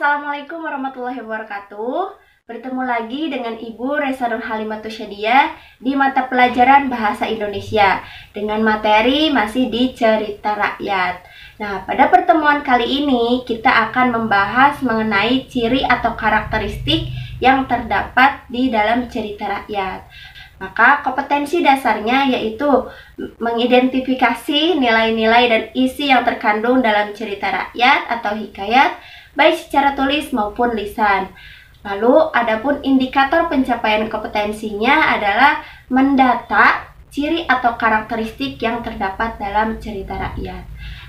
Assalamualaikum warahmatullahi wabarakatuh. Bertemu lagi dengan Ibu Resa Nur Halimatus Syadiah di mata pelajaran Bahasa Indonesia dengan materi masih di cerita rakyat. Nah, pada pertemuan kali ini kita akan membahas mengenai ciri atau karakteristik yang terdapat di dalam cerita rakyat. Maka kompetensi dasarnya yaitu mengidentifikasi nilai-nilai dan isi yang terkandung dalam cerita rakyat atau hikayat, baik secara tulis maupun lisan. Lalu, adapun indikator pencapaian kompetensinya adalah mendata ciri atau karakteristik yang terdapat dalam cerita rakyat.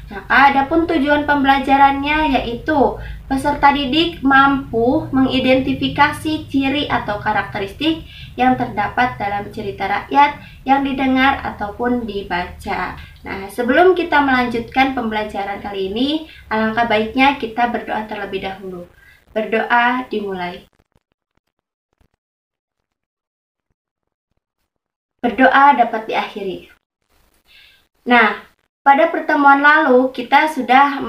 Maka adapun tujuan pembelajarannya yaitu peserta didik mampu mengidentifikasi ciri atau karakteristik yang terdapat dalam cerita rakyat yang didengar ataupun dibaca. Nah, sebelum kita melanjutkan pembelajaran kali ini, alangkah baiknya kita berdoa terlebih dahulu. Berdoa dimulai. Berdoa dapat diakhiri. Nah, pada pertemuan lalu kita sudah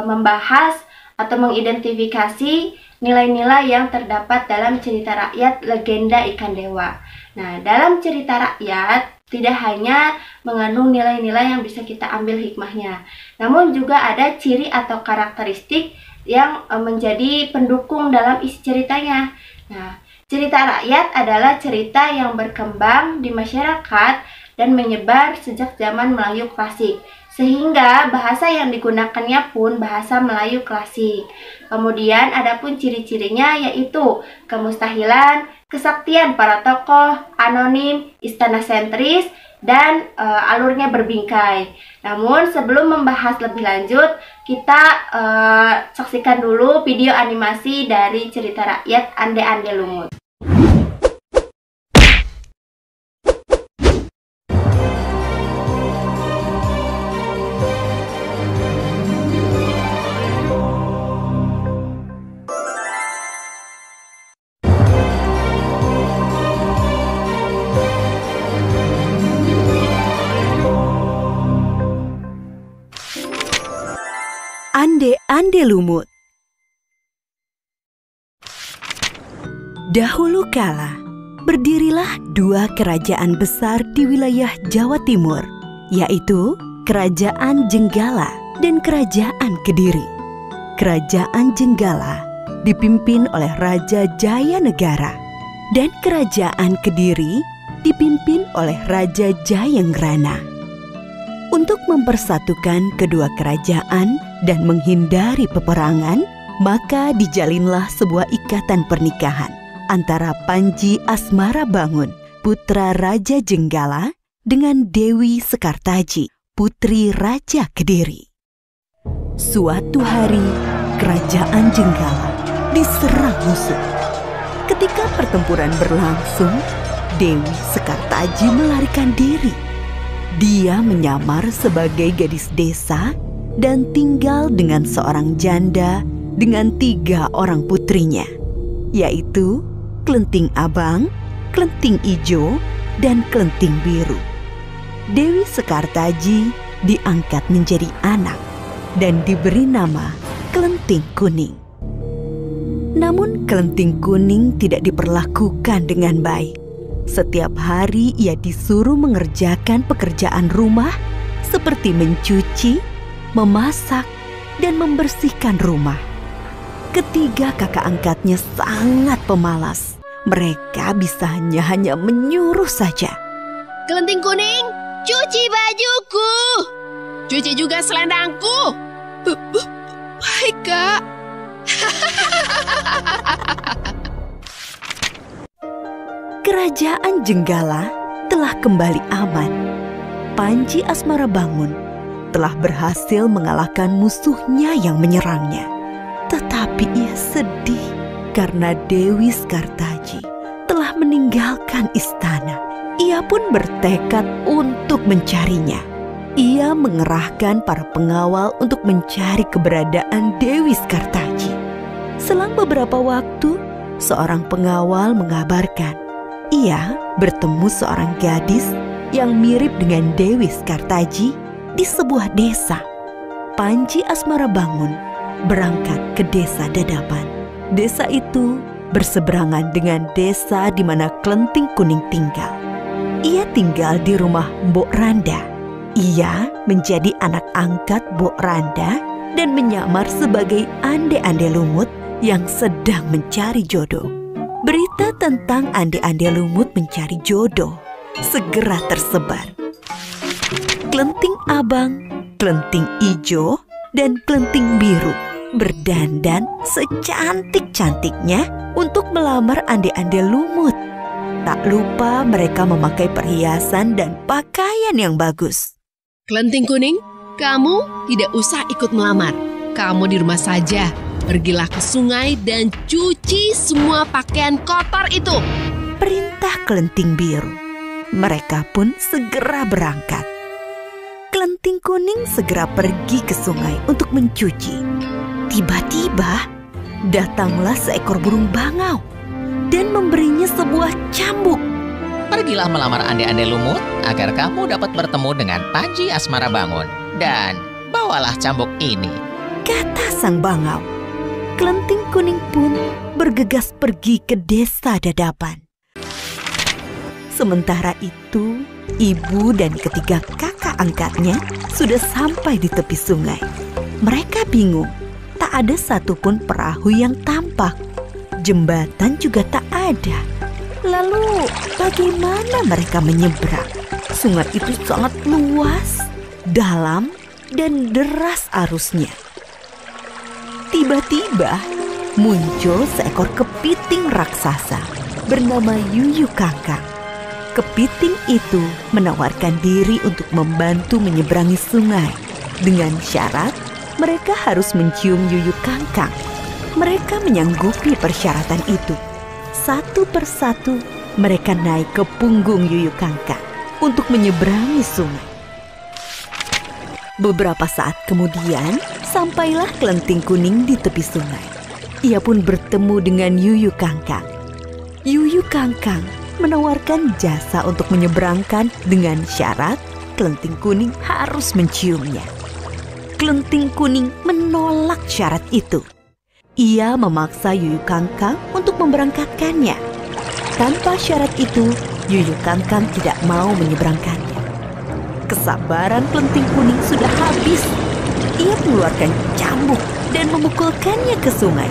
membahas atau mengidentifikasi nilai-nilai yang terdapat dalam cerita rakyat Legenda Ikan Dewa. Nah, dalam cerita rakyat tidak hanya mengandung nilai-nilai yang bisa kita ambil hikmahnya, namun juga ada ciri atau karakteristik yang menjadi pendukung dalam isi ceritanya. Nah, cerita rakyat adalah cerita yang berkembang di masyarakat dan menyebar sejak zaman Melayu klasik, sehingga bahasa yang digunakannya pun bahasa Melayu klasik. Kemudian adapun ciri-cirinya yaitu kemustahilan, kesaktian para tokoh, anonim, istana sentris, dan alurnya berbingkai. Namun sebelum membahas lebih lanjut, kita saksikan dulu video animasi dari cerita rakyat Ande-Ande Lumut. Ande-Ande Lumut. Dahulu kala, berdirilah dua kerajaan besar di wilayah Jawa Timur, yaitu Kerajaan Jenggala dan Kerajaan Kediri. Kerajaan Jenggala dipimpin oleh Raja Jayanegara, dan Kerajaan Kediri dipimpin oleh Raja Jayenggrana. Untuk mempersatukan kedua kerajaan dan menghindari peperangan, maka dijalinlah sebuah ikatan pernikahan antara Panji Asmarabangun, putra Raja Jenggala, dengan Dewi Sekartaji, putri Raja Kediri. Suatu hari, Kerajaan Jenggala diserang musuh. Ketika pertempuran berlangsung, Dewi Sekartaji melarikan diri. Dia menyamar sebagai gadis desa dan tinggal dengan seorang janda dengan 3 orang putrinya, yaitu Klenting Abang, Klenting Ijo, dan Klenting Biru. Dewi Sekartaji diangkat menjadi anak dan diberi nama Klenting Kuning. Namun Klenting Kuning tidak diperlakukan dengan baik. Setiap hari ia disuruh mengerjakan pekerjaan rumah seperti mencuci, memasak, dan membersihkan rumah. Ketiga kakak angkatnya sangat pemalas. Mereka bisa hanya menyuruh saja. Klenting Kuning, cuci bajuku. Cuci juga selendangku. Baik, Kak. Kerajaan Jenggala telah kembali aman. Panji Asmarabangun telah berhasil mengalahkan musuhnya yang menyerangnya. Tetapi ia sedih karena Dewi Sekartaji telah meninggalkan istana. Ia pun bertekad untuk mencarinya. Ia mengerahkan para pengawal untuk mencari keberadaan Dewi Sekartaji. Selang beberapa waktu, seorang pengawal mengabarkan ia bertemu seorang gadis yang mirip dengan Dewi Sekartaji di sebuah desa. Panji Asmarabangun berangkat ke desa Dadapan. Desa itu berseberangan dengan desa di mana Kelenting Kuning tinggal. Ia tinggal di rumah Mbok Randa. Ia menjadi anak angkat Mbok Randa dan menyamar sebagai ande-ande lumut yang sedang mencari jodoh. Berita tentang ande-ande lumut mencari jodoh segera tersebar. Kelenting abang, kelenting ijo, dan kelenting biru berdandan secantik-cantiknya untuk melamar ande-ande lumut. Tak lupa mereka memakai perhiasan dan pakaian yang bagus. Kelenting Kuning, kamu tidak usah ikut melamar. Kamu di rumah saja. Pergilah ke sungai dan cuci semua pakaian kotor itu. Perintah Kelenting Biru. Mereka pun segera berangkat. Kelenting Kuning segera pergi ke sungai untuk mencuci. Tiba-tiba datanglah seekor burung bangau dan memberinya sebuah cambuk. Pergilah melamar ande-ande lumut agar kamu dapat bertemu dengan Panji Asmara Bangun. Dan bawalah cambuk ini, kata sang bangau. Kelenting Kuning pun bergegas pergi ke desa Dadapan. Sementara itu, ibu dan ketiga kakak angkatnya sudah sampai di tepi sungai. Mereka bingung, tak ada satupun perahu yang tampak. Jembatan juga tak ada. Lalu bagaimana mereka menyeberang? Sungai itu sangat luas, dalam, dan deras arusnya. Tiba-tiba muncul seekor kepiting raksasa bernama Yuyu Kangkang. Kepiting itu menawarkan diri untuk membantu menyeberangi sungai. Dengan syarat mereka harus mencium Yuyu Kangkang. Mereka menyanggupi persyaratan itu. Satu persatu mereka naik ke punggung Yuyu Kangkang untuk menyeberangi sungai. Beberapa saat kemudian, sampailah Kelenting Kuning di tepi sungai. Ia pun bertemu dengan Yuyu Kangkang. Yuyu Kangkang menawarkan jasa untuk menyeberangkan dengan syarat Kelenting Kuning harus menciumnya. Kelenting Kuning menolak syarat itu. Ia memaksa Yuyu Kangkang untuk memberangkatkannya. Tanpa syarat itu, Yuyu Kangkang tidak mau menyeberangkannya. Kesabaran Kelenting Kuning sudah habis. Ia mengeluarkan cambuk dan memukulkannya ke sungai.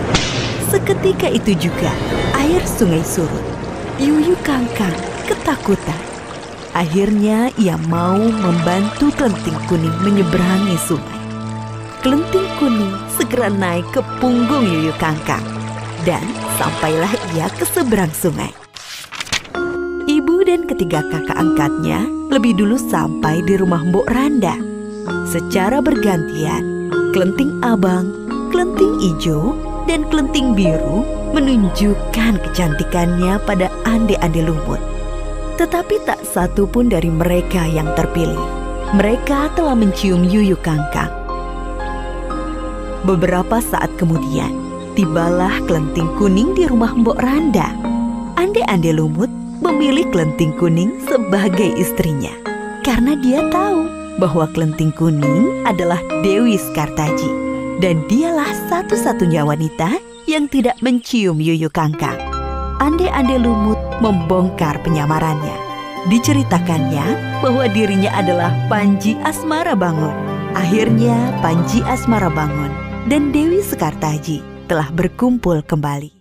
Seketika itu juga air sungai surut. Yuyu Kangkang ketakutan. Akhirnya ia mau membantu Kelenting Kuning menyeberangi sungai. Kelenting Kuning segera naik ke punggung Yuyu Kangkang dan sampailah ia ke seberang sungai. Ibu dan ketiga kakak angkatnya lebih dulu sampai di rumah Mbok Randa. Secara bergantian, Kelenting Abang, Kelenting Ijo, dan Kelenting Biru menunjukkan kecantikannya pada ande-ande lumut. Tetapi tak satu pun dari mereka yang terpilih. Mereka telah mencium Yuyu Kangkang. Beberapa saat kemudian, tibalah Kelenting Kuning di rumah Mbok Randa. Ande-ande lumut memilih Kelenting Kuning sebagai istrinya karena dia tahu bahwa Kelenting Kuning adalah Dewi Sekartaji dan dialah satu-satunya wanita yang tidak mencium Yuyu Kangkang. Ande-ande lumut membongkar penyamarannya. Diceritakannya bahwa dirinya adalah Panji Asmara Bangun. Akhirnya Panji Asmara Bangun dan Dewi Sekartaji telah berkumpul kembali.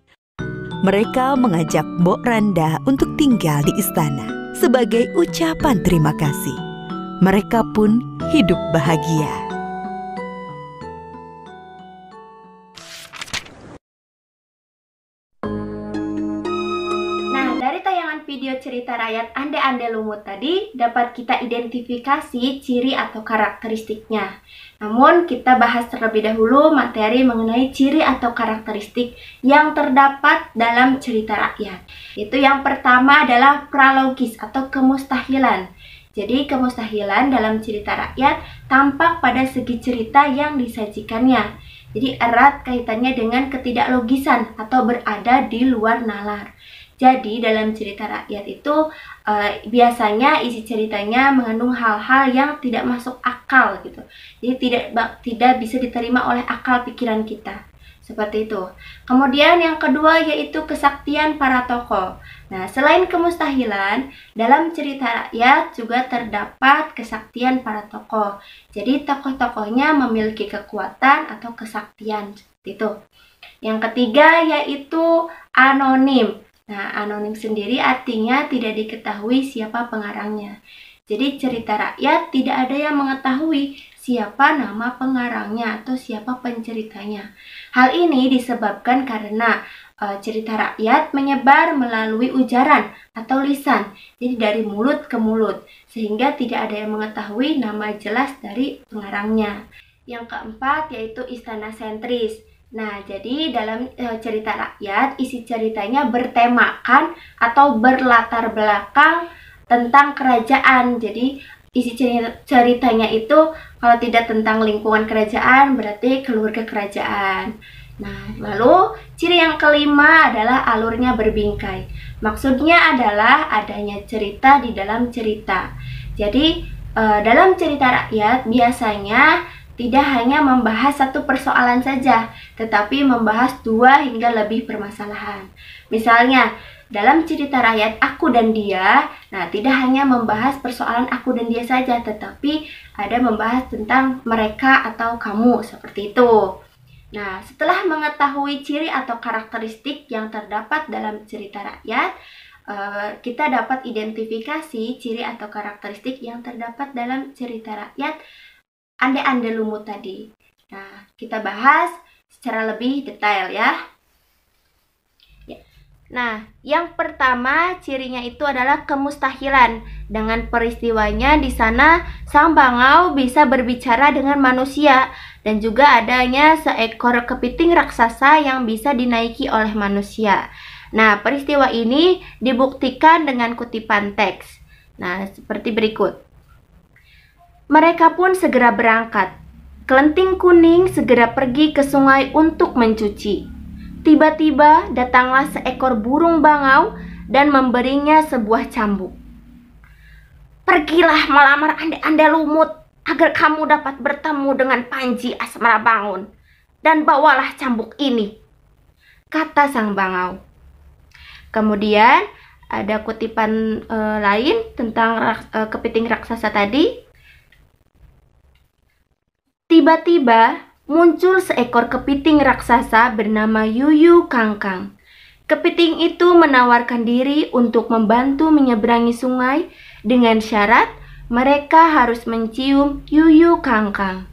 Mereka mengajak Mbok Randa untuk tinggal di istana sebagai ucapan terima kasih. Mereka pun hidup bahagia. Nah, dari tayangan video cerita rakyat Ande-Ande Lumut tadi dapat kita identifikasi ciri atau karakteristiknya. Namun, kita bahas terlebih dahulu materi mengenai ciri atau karakteristik yang terdapat dalam cerita rakyat. Itu yang pertama adalah pralogis atau kemustahilan. Jadi, kemustahilan dalam cerita rakyat tampak pada segi cerita yang disajikannya. Jadi, erat kaitannya dengan ketidaklogisan atau berada di luar nalar. Jadi dalam cerita rakyat itu biasanya isi ceritanya mengandung hal-hal yang tidak masuk akal gitu. Jadi tidak bisa diterima oleh akal pikiran kita. Seperti itu. Kemudian yang kedua yaitu kesaktian para tokoh. Nah, selain kemustahilan, dalam cerita rakyat juga terdapat kesaktian para tokoh. Jadi tokoh-tokohnya memiliki kekuatan atau kesaktian seperti itu. Yang ketiga yaitu anonim. Nah, anonim sendiri artinya tidak diketahui siapa pengarangnya. Jadi cerita rakyat tidak ada yang mengetahui siapa nama pengarangnya atau siapa penceritanya. Hal ini disebabkan karena cerita rakyat menyebar melalui ujaran atau lisan, jadi dari mulut ke mulut, sehingga tidak ada yang mengetahui nama jelas dari pengarangnya. Yang keempat yaitu istana sentris. Nah, jadi dalam cerita rakyat, isi ceritanya bertemakan atau berlatar belakang tentang kerajaan. Jadi isi ceritanya itu kalau tidak tentang lingkungan kerajaan berarti keluarga kerajaan. Nah, lalu ciri yang kelima adalah alurnya berbingkai. Maksudnya adalah adanya cerita di dalam cerita. Jadi dalam cerita rakyat biasanya tidak hanya membahas satu persoalan saja, tetapi membahas 2 hingga lebih permasalahan. Misalnya dalam cerita rakyat Aku dan Dia, nah tidak hanya membahas persoalan aku dan dia saja, tetapi ada membahas tentang mereka atau kamu, seperti itu. Nah, setelah mengetahui ciri atau karakteristik yang terdapat dalam cerita rakyat, kita dapat identifikasi ciri atau karakteristik yang terdapat dalam cerita rakyat Ande-Ande Lumut tadi. Nah, kita bahas secara lebih detail ya. Nah, yang pertama cirinya itu adalah kemustahilan. Dengan peristiwanya di sana sang bangau bisa berbicara dengan manusia dan juga adanya seekor kepiting raksasa yang bisa dinaiki oleh manusia. Nah, peristiwa ini dibuktikan dengan kutipan teks. Nah, seperti berikut. Mereka pun segera berangkat. Kelenting kuning segera pergi ke sungai untuk mencuci. Tiba-tiba datanglah seekor burung bangau dan memberinya sebuah cambuk. Pergilah melamar Ande-Ande Lumut agar kamu dapat bertemu dengan Panji Asmarabangun dan bawalah cambuk ini, kata sang bangau. Kemudian ada kutipan lain tentang kepiting raksasa tadi. Tiba-tiba muncul seekor kepiting raksasa bernama Yuyu Kangkang. Kepiting itu menawarkan diri untuk membantu menyeberangi sungai dengan syarat mereka harus mencium Yuyu Kangkang.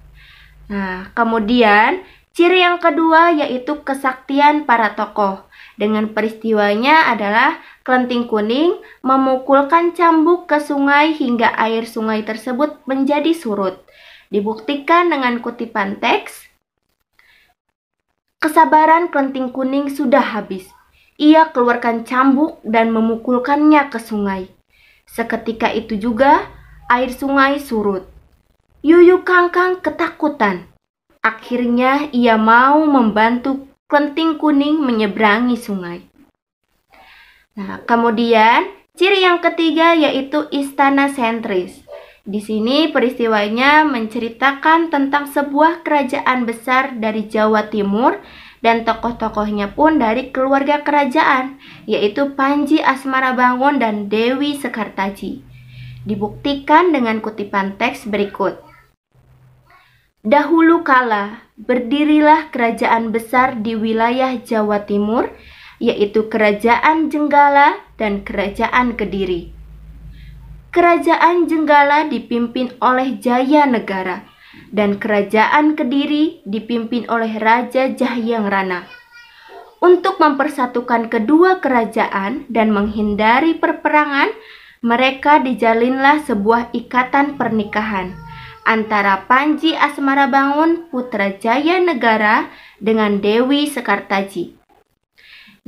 Nah, kemudian ciri yang kedua yaitu kesaktian para tokoh. Dengan peristiwanya adalah Kelenting Kuning memukulkan cambuk ke sungai hingga air sungai tersebut menjadi surut. Dibuktikan dengan kutipan teks. Kesabaran Kelenting Kuning sudah habis. Ia keluarkan cambuk dan memukulkannya ke sungai. Seketika itu juga air sungai surut. Yuyu Kangkang ketakutan. Akhirnya ia mau membantu Kelenting Kuning menyeberangi sungai. Nah, kemudian ciri yang ketiga yaitu istana sentris. Di sini peristiwanya menceritakan tentang sebuah kerajaan besar dari Jawa Timur dan tokoh-tokohnya pun dari keluarga kerajaan, yaitu Panji Asmarabangun dan Dewi Sekartaji. Dibuktikan dengan kutipan teks berikut. Dahulu kala berdirilah kerajaan besar di wilayah Jawa Timur, yaitu Kerajaan Jenggala dan Kerajaan Kediri. Kerajaan Jenggala dipimpin oleh Jaya Negara dan Kerajaan Kediri dipimpin oleh Raja Jahyanggrana. Untuk mempersatukan kedua kerajaan dan menghindari perperangan, mereka dijalinlah sebuah ikatan pernikahan antara Panji Asmarabangun putra Jaya Negara dengan Dewi Sekartaji.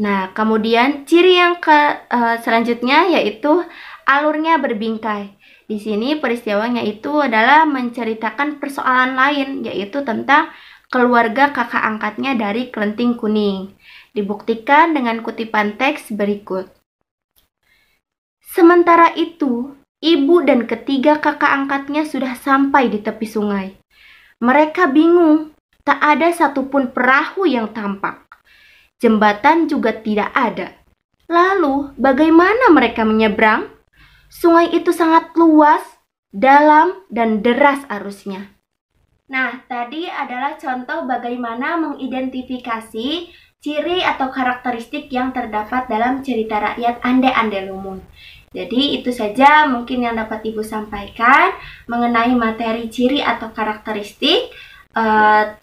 Nah, kemudian ciri yang selanjutnya yaitu alurnya berbingkai. Di sini peristiwanya itu adalah menceritakan persoalan lain, yaitu tentang keluarga kakak angkatnya dari Kelenting Kuning. Dibuktikan dengan kutipan teks berikut. Sementara itu, ibu dan ketiga kakak angkatnya sudah sampai di tepi sungai. Mereka bingung, tak ada satupun perahu yang tampak. Jembatan juga tidak ada. Lalu, bagaimana mereka menyeberang? Sungai itu sangat luas, dalam, dan deras arusnya. Nah, tadi adalah contoh bagaimana mengidentifikasi ciri atau karakteristik yang terdapat dalam cerita rakyat Ande-Ande Lumut. Jadi itu saja mungkin yang dapat Ibu sampaikan mengenai materi ciri atau karakteristik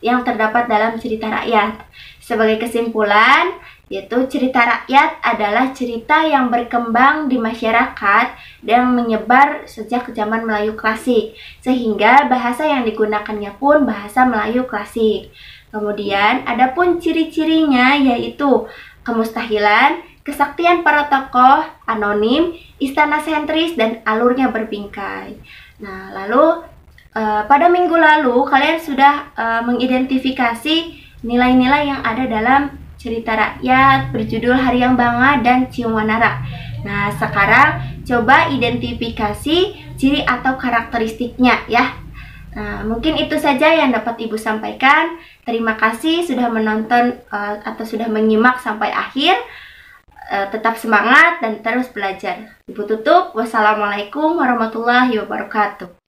yang terdapat dalam cerita rakyat. Sebagai kesimpulan, yaitu cerita rakyat adalah cerita yang berkembang di masyarakat dan menyebar sejak zaman Melayu klasik, sehingga bahasa yang digunakannya pun bahasa Melayu klasik. Kemudian ada pun ciri-cirinya yaitu kemustahilan, kesaktian para tokoh, anonim, istana sentris, dan alurnya berbingkai. Nah, lalu pada minggu lalu kalian sudah mengidentifikasi nilai-nilai yang ada dalam cerita rakyat berjudul Haryang Banga dan Ciung Wanara. Nah, sekarang coba identifikasi ciri atau karakteristiknya ya. Nah, mungkin itu saja yang dapat Ibu sampaikan. Terima kasih sudah menonton atau sudah menyimak sampai akhir. Tetap semangat dan terus belajar. Ibu tutup. Wassalamualaikum warahmatullahi wabarakatuh.